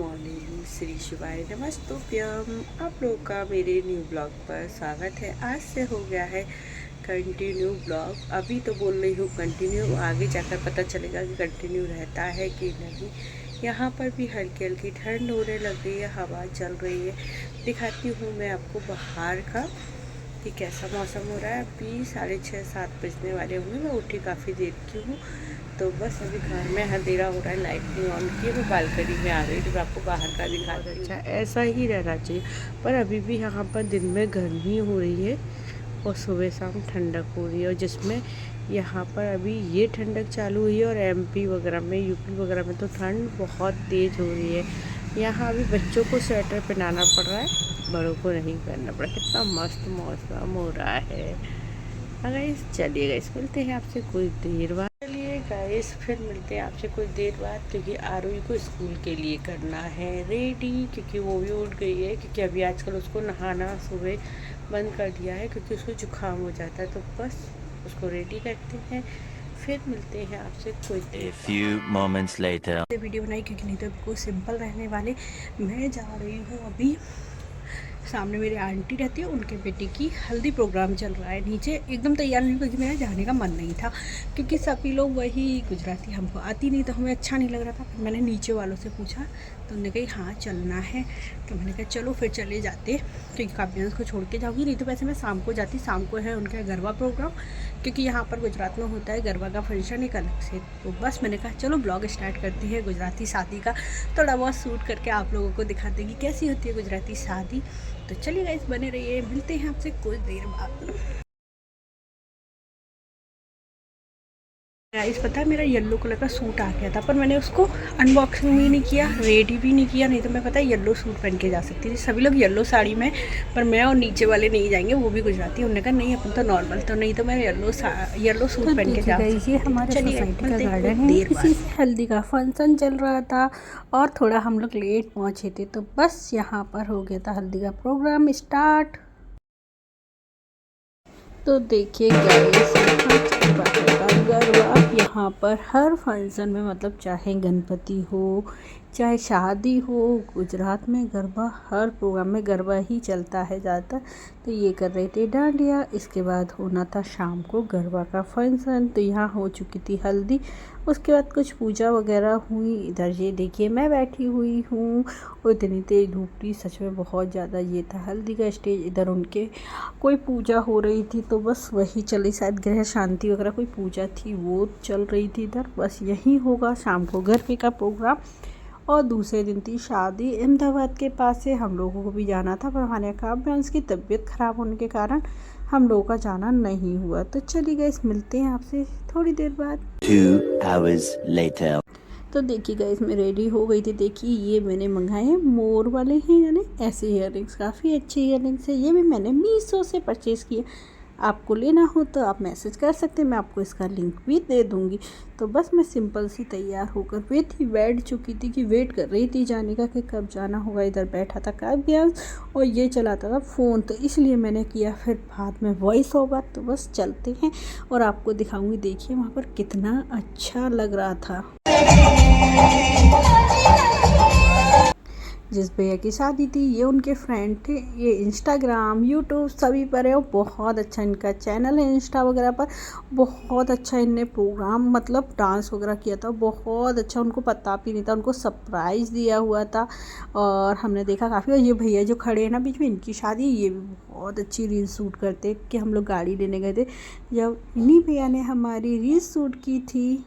Morning, Shri शिवाय नमस्तुभ्यम। आप लोगों का मेरे न्यू ब्लॉग पर स्वागत है। आज से हो गया है कंटिन्यू ब्लॉग। अभी तो बोल रही हूँ कंटिन्यू, आगे जाकर पता चलेगा कि कंटिन्यू रहता है कि नहीं। यहाँ पर भी हल्की हल्की ठंड होने लग गई है, हवा चल रही है। दिखाती हूँ मैं आपको बाहर का कि कैसा मौसम हो रहा है। अभी 6:30-7 बजने वाले होंगे। मैं उठी काफ़ी देर की हूँ, तो बस अभी घर में अंधेरा हो रहा है, लाइट नहीं ऑन की है। मैं बालकनी में आ गई तो मैं आपको बाहर का दिखा रही हूँ। अच्छा, ऐसा ही रहना चाहिए। पर अभी भी यहाँ पर दिन में गर्मी हो रही है और सुबह शाम ठंडक हो रही है। और जिसमें यहाँ पर अभी ये ठंडक चालू हुई है और एमपी वगैरह में, यूपी वगैरह में तो ठंड बहुत तेज़ हो रही है। यहाँ अभी बच्चों को स्वेटर पहनाना पड़ रहा है, बड़ों को नहीं पहनना पड़ा। कितना मस्त मौसम हो रहा है। गाइस चलिए गाइस, मिलते हैं आपसे कुछ देर बाद। चलिए गाइस, फिर मिलते हैं आपसे कुछ देर बाद, क्योंकि आरुई को स्कूल के लिए करना है रेडी। क्योंकि वो भी उठ गई है, क्योंकि अभी आजकल उसको नहाना सुबह बंद कर दिया है क्योंकि उसको जुकाम हो जाता है। तो बस उसको रेडी करते हैं, फिर मिलते हैं आपसे कुछ देर बाद। few moments later. वीडियो बनाई क्योंकि नहीं तो बिल्कुल सिंपल रहने वाले। मैं जा रही हूँ अभी, सामने मेरी आंटी रहती है, उनके बेटे की हल्दी प्रोग्राम चल रहा है। नीचे एकदम तैयार नहीं, क्योंकि मेरा जाने का मन नहीं था, क्योंकि सभी लोग वही गुजराती, हमको आती नहीं तो हमें अच्छा नहीं लग रहा था। फिर मैंने नीचे वालों से पूछा तो उन्होंने कही हाँ चलना है। तो मैंने कहा चलो फिर चले जाते, क्योंकि काव्यांश को छोड़ के जाऊँगी। नहीं तो वैसे मैं शाम को जाती, शाम को है उनका गरबा प्रोग्राम, क्योंकि यहाँ पर गुजरात में होता है गरबा का फंक्शन एक अलग से। तो बस मैंने कहा चलो ब्लॉग स्टार्ट करती है गुजराती शादी का, थोड़ा बहुत शूट करके आप लोगों को दिखाते कि कैसी होती है गुजराती शादी। तो चलिए गाइस, बने रहिए, मिलते हैं आपसे कुछ देर बाद। गाइस पता है, मेरा येलो कलर का सूट आ गया था, पर मैंने उसको अनबॉक्सिंग भी नहीं किया, रेडी भी नहीं किया। नहीं तो मैं पता है येलो सूट पहन के जा सकती थी। सभी लोग येलो साड़ी में, पर मैं और नीचे वाले नहीं जाएंगे, वो भी गुजराती। उन्होंने कहा नहीं अपन तो नॉर्मल, तो नहीं तो मैं येलो सूट पहन के जा सकती थी। हमारे सोसाइटी का गार्डन है, किसी से हल्दी का फंक्शन चल रहा था और थोड़ा हम लोग लेट पहुँचे थे, तो बस यहाँ पर हो गया था हल्दी का प्रोग्राम स्टार्ट। तो देखिए गाइस, गरबा यहाँ पर हर फंक्शन में, मतलब चाहे गणपति हो चाहे शादी हो, गुजरात में गरबा, हर प्रोग्राम में गरबा ही चलता है ज़्यादातर। तो ये कर रहे थे डांडिया, इसके बाद होना था शाम को गरबा का फंक्शन। तो यहाँ हो चुकी थी हल्दी, उसके बाद कुछ पूजा वगैरह हुई। इधर ये देखिए मैं बैठी हुई हूँ, और इतनी तेज धूप थी सच में बहुत ज़्यादा। ये था हल्दी का स्टेज, इधर उनके कोई पूजा हो रही थी, तो बस वही चली, शायद ग्रह शांति वगैरह कोई पूजा थी वो चल रही थी इधर। बस यही होगा शाम को गरबे का प्रोग्राम। और दूसरे दिन थी शादी अहमदाबाद के पास से, हम लोगों को भी जाना था, पर हमारे काव्यांश की तबीयत ख़राब होने के कारण हम लोगों का जाना नहीं हुआ। तो चलिए गाइस, मिलते हैं आपसे थोड़ी देर बाद। 2 hours later. तो देखिए गाइस, मैं रेडी हो गई थी। देखिए ये मैंने मंगाए हैं, मोर वाले हैं, यानी ऐसे ईयररिंग्स, काफ़ी अच्छे ईयररिंग्स है। ये भी मैंने मीशो से परचेज़ किए। आपको लेना हो तो आप मैसेज कर सकते हैं, मैं आपको इसका लिंक भी दे दूँगी। तो बस मैं सिंपल सी तैयार होकर बैठ चुकी थी, कि वेट कर रही थी जाने का कि कब जाना होगा। इधर बैठा था काव्यांश और ये चलाता था फ़ोन, तो इसलिए मैंने किया फिर बाद में वॉइस ओवर। तो बस चलते हैं और आपको दिखाऊंगी। देखिए वहाँ पर कितना अच्छा लग रहा था। जिस भैया की शादी थी, ये उनके फ्रेंड थे। ये इंस्टाग्राम, यूट्यूब सभी पर है, और बहुत अच्छा इनका चैनल है इंस्टा वगैरह पर। बहुत अच्छा इनने प्रोग्राम, मतलब डांस वगैरह किया था, बहुत अच्छा। उनको पता भी नहीं था, उनको सरप्राइज़ दिया हुआ था और हमने देखा काफ़ी। और ये भैया जो खड़े हैं ना बीच में, इनकी शादी, ये भी बहुत अच्छी रील शूट करते। कि हम लोग गाड़ी लेने गए थे, जब इन्हीं भैया ने हमारी रील शूट की थी।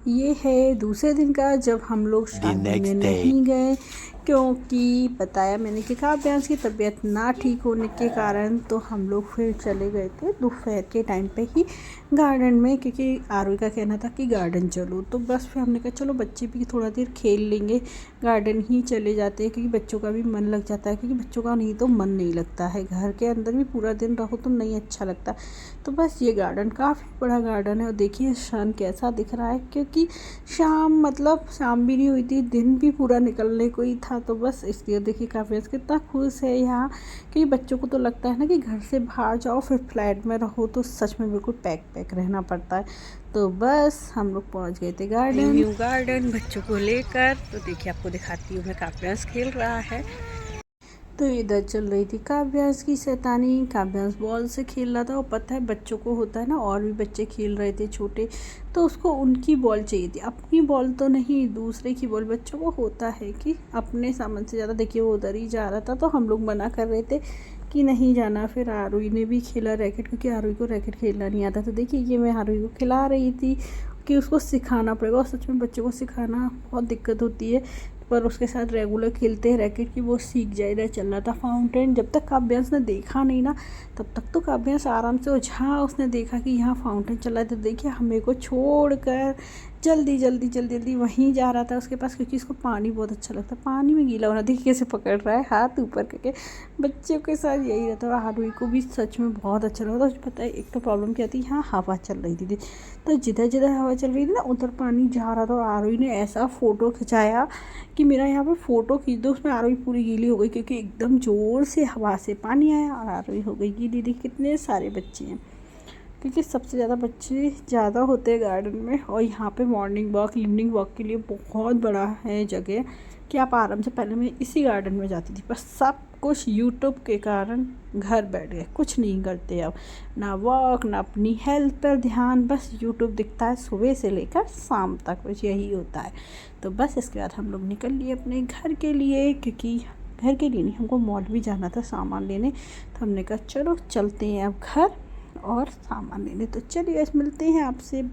ये है दूसरे दिन का, जब हम लोग शादी में नहीं गए, क्योंकि बताया मैंने कि काव्यांश की तबीयत ना ठीक होने के कारण। तो हम लोग फिर चले गए थे दोपहर के टाइम पे ही गार्डन में, क्योंकि आरुई का कहना था कि गार्डन चलो। तो बस फिर हमने कहा चलो बच्चे भी थोड़ा देर खेल लेंगे, गार्डन ही चले जाते हैं, क्योंकि बच्चों का भी मन लग जाता है। क्योंकि बच्चों का नहीं तो मन नहीं लगता है, घर के अंदर भी पूरा दिन रहो तो नहीं अच्छा लगता। तो बस ये गार्डन काफ़ी बड़ा गार्डन है। और देखिए सन कैसा दिख रहा है, क्योंकि शाम, मतलब शाम भी नहीं हुई थी, दिन भी पूरा निकलने को ही था। था। तो बस इसलिए देखिए काव्यांश कितना खुश है यहाँ, कि बच्चों को तो लगता है ना कि घर से बाहर जाओ फिर फ्लैट में रहो तो सच में बिल्कुल पैक रहना पड़ता है। तो बस हम लोग पहुँच गए थे गार्डन। न्यू गार्डन बच्चों को लेकर। तो देखिए आपको दिखाती हूँ मैं, काव्यांश खेल रहा है। तो इधर चल रही थी काव्यांश की शैतानी। काव्यांश बॉल से खेल रहा था, और पता है बच्चों को होता है ना, और भी बच्चे खेल रहे थे छोटे, तो उसको उनकी बॉल चाहिए थी, अपनी बॉल तो नहीं, दूसरे की बॉल। बच्चों को होता है कि अपने सामान से ज़्यादा, देखिए वो उधर ही जा रहा था तो हम लोग मना कर रहे थे कि नहीं जाना। फिर आरुई ने भी खेला रैकेट, क्योंकि आरुई को रैकेट खेलना नहीं आता। तो देखिए ये मैं आरुई को खिला रही थी कि उसको सिखाना पड़ेगा, और सच में बच्चों को सिखाना बहुत दिक्कत होती है, पर उसके साथ रेगुलर खेलते हैं रैकेट की वो सीख जाए। इधर चल रहा था फाउंटेन। जब तक काव्यांश ने देखा नहीं ना, तब तक तो काव्यांश आराम से, और जहाँ उसने देखा कि यहाँ फाउंटेन चल रहा है, तो देखिए हमें को छोड़कर जल्दी वहीं जा रहा था उसके पास, क्योंकि इसको पानी बहुत अच्छा लगता है। पानी में गीला होना, देखिए कैसे पकड़ रहा है हाथ ऊपर करके। बच्चों के साथ यही रहता है। और आरुई को भी सच में बहुत अच्छा लगा था। पता है एक तो प्रॉब्लम क्या थी, यहाँ हवा चल रही थी, तो जिधर हवा चल रही थी ना उधर पानी जा रहा था। और आरुई ने ऐसा फ़ोटो खिंचाया कि मेरा यहाँ पर फ़ोटो खींच दो, उसमें आरुई पूरी गीली हो गई, क्योंकि एकदम ज़ोर से हवा से पानी आया और आरुई हो गई गीली। देखिए कितने सारे बच्चे हैं, क्योंकि सबसे ज़्यादा बच्चे ज़्यादा होते हैं गार्डन में। और यहाँ पे मॉर्निंग वॉक, इवनिंग वॉक के लिए बहुत बड़ा है जगह, कि आप आराम से, पहले मैं इसी गार्डन में जाती थी, बस सब कुछ यूट्यूब के कारण घर बैठ गए, कुछ नहीं करते अब, ना वॉक ना अपनी हेल्थ पर ध्यान, बस यूट्यूब दिखता है सुबह से लेकर शाम तक, बस यही होता है। तो बस इसके बाद हम लोग निकल लिए अपने घर के लिए, क्योंकि घर के लिए नहीं, हमको मॉल भी जाना था सामान लेने। तो हमने कहा चलो चलते हैं अब घर और सामान लेने। तो चलिए आज मिलते हैं आपसे।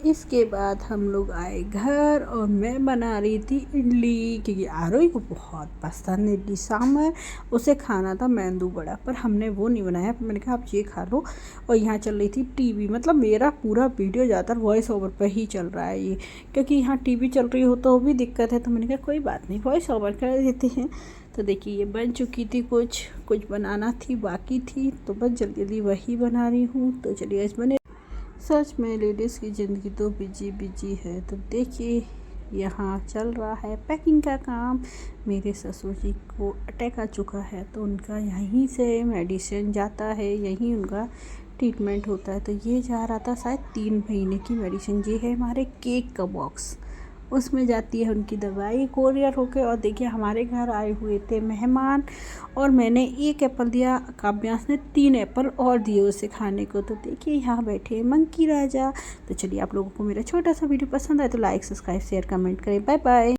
इसके बाद हम लोग आए घर, और मैं बना रही थी इडली, क्योंकि आरुई को बहुत पसंद है इडली सांभर। उसे खाना था मेंदू वड़ा, पर हमने वो नहीं बनाया। मैंने कहा आप ये खा लो। और यहाँ चल रही थी टीवी, मतलब मेरा पूरा वीडियो ज़्यादातर वॉइस ओवर पर ही चल रहा है ये, क्योंकि यहाँ टीवी चल रही हो तो भी दिक्कत है। तो मैंने कहा कोई बात नहीं, वॉइस ओवर कर देते हैं। तो देखिए ये बन चुकी थी, कुछ बनाना थी बाकी थी, तो बस जल्दी वही बना रही हूँ। तो चलिए आज बने। सच में लेडीज़ की ज़िंदगी तो बिजी है। तो देखिए यहाँ चल रहा है पैकिंग का काम। मेरे ससुर जी को अटैक आ चुका है, तो उनका यहीं से मेडिसिन जाता है, यहीं उनका ट्रीटमेंट होता है। तो ये जा रहा था शायद 3 महीने की मेडिसिन। ये है हमारे केक का बॉक्स, उसमें जाती है उनकी दवाई कोरियर होके। और देखिए हमारे घर आए हुए थे मेहमान, और मैंने 1 एप्पल दिया, काव्यांश ने 3 एप्पल और दिए उसे खाने को। तो देखिए यहाँ बैठे मंकी राजा। तो चलिए आप लोगों को मेरा छोटा सा वीडियो पसंद आए तो लाइक, सब्सक्राइब, शेयर, कमेंट करें। Bye bye.